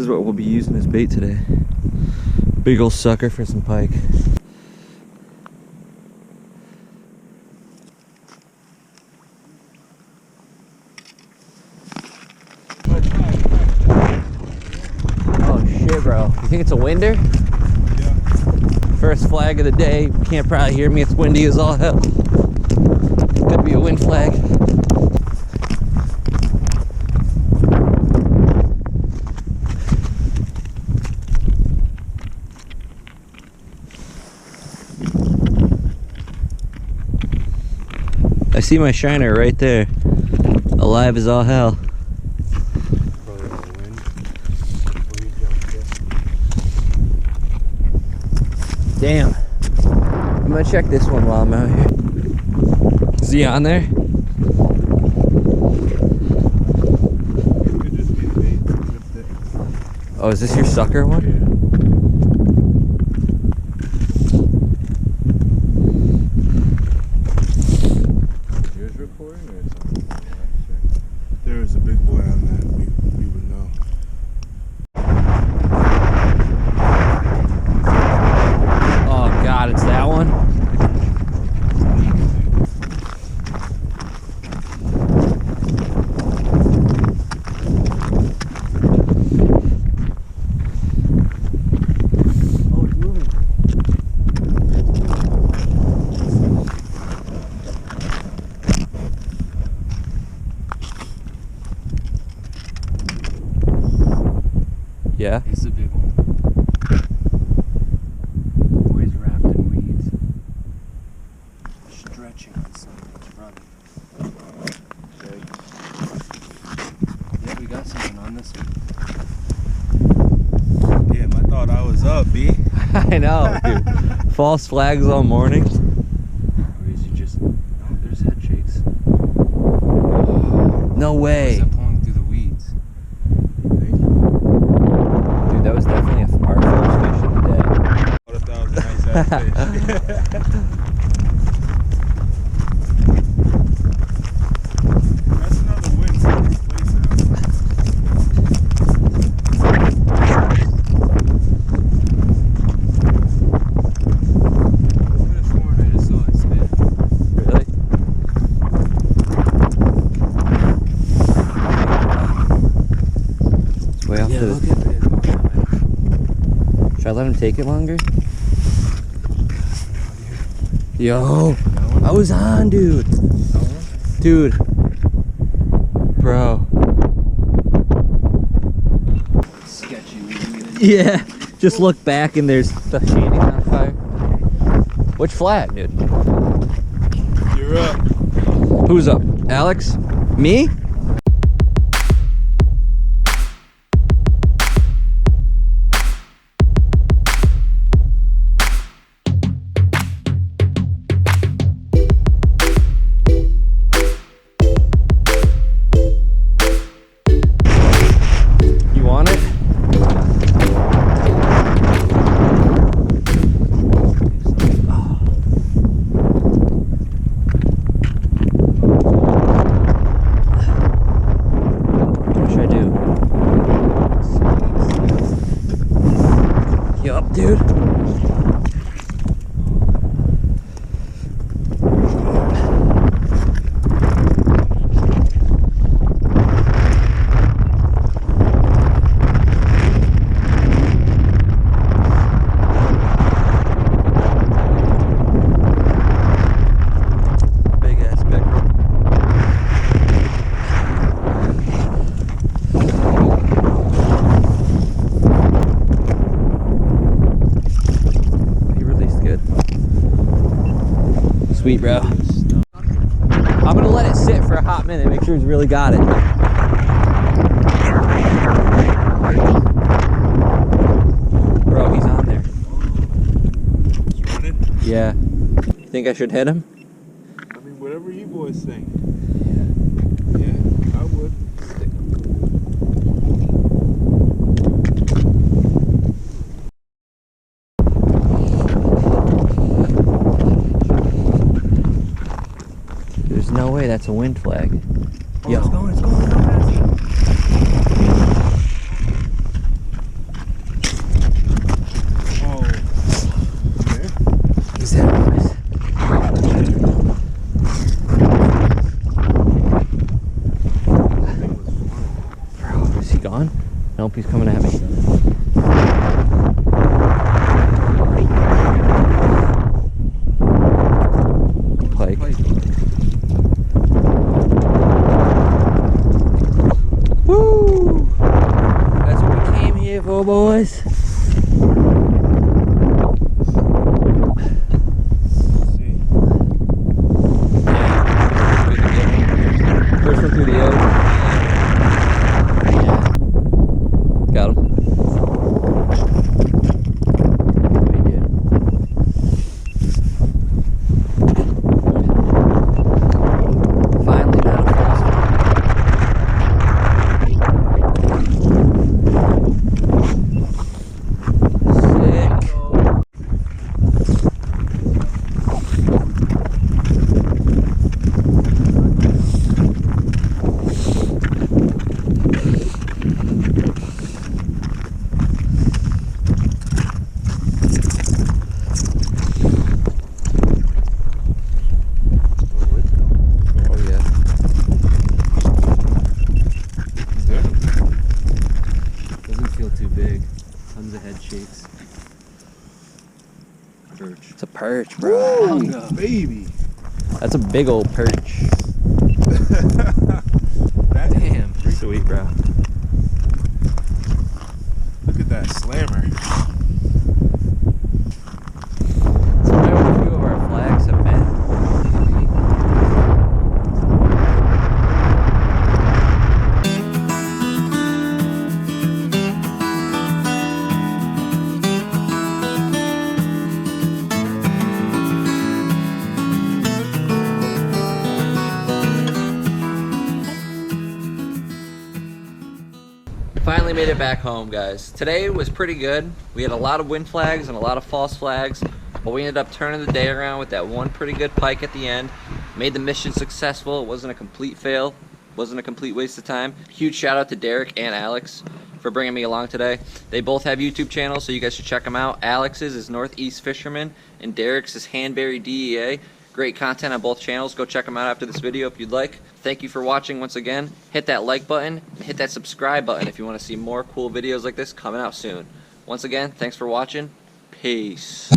is what we'll be using as bait today. Big ol' sucker for some pike. Oh shit, bro. You think it's a winder? Yeah. First flag of the day. Can't probably hear me. It's windy as all hell. Could be a wind flag. I see my shiner right there. Alive as all hell. Probably on the wind. Damn. I'm gonna check this one while I'm out here. Is he on there? Could just be bait. Oh, is this your sucker one? Yeah. Yours recording or something? There was a big boy on that. We would know. Oh god, it's that one? Oh, it's moving. Yeah? It's a big one. Boy's wrapped in weeds. Stretching on something. Running. Okay. Yeah, we got something on this one. Damn, I thought I was up, B. I know, dude. False flags all morning. Or is he just... Oh, there's head shakes. No Or is way. that pulling through the weeds? Dude, that was definitely our first fish of the day. I thought that was a nice ass fish. That's another wind from this place now. I could have sworn I just saw it spin. Really? It's way off Yeah, to look the... at it. It's going that way. Should I let him take it longer? Yo, I was on, dude. Dude. Bro. Sketchy. Yeah. Just look back and there's the shanty's on fire. Which flag, dude? You're up. Who's up? Alex? Me? You want it? What should I do? Yup, dude. Big ass pickerel. He released good. Sweet, bro. I'm gonna let it sit for a hot minute, make sure he's really got it. Bro, he's on there. He's running. Yeah. You think I should hit him? I mean, whatever you boys think. Yeah, I would. There's no way that's a wind flag. Oh, Yo. it's going. he's coming at me. Pike. Woo! That's what we came here for, boys. First one through the edge. Got him. Finally got a false one. Sick. Oh yeah. Doesn't feel too big. Tons of head shakes. Perch. It's a perch, bro. Ooh, baby. That's a big old perch. That is Damn. Sweet, bro. Look at that slammer. It's where a few of our flags have been. Finally made it back home, guys. Today was pretty good. We had a lot of wind flags and a lot of false flags, but we ended up turning the day around with that one pretty good pike at the end. Made the mission successful. It wasn't a complete fail. Wasn't a complete waste of time. Huge shout out to Derek and Alex for bringing me along today. They both have YouTube channels, so you guys should check them out. Alex's is Northeast Fisherman and Derek's is Handberry DEA. Great content on both channels. Go check them out after this video if you'd like. Thank you for watching once again. Hit that like button and hit that subscribe button if you want to see more cool videos like this coming out soon. Once again, thanks for watching. Peace.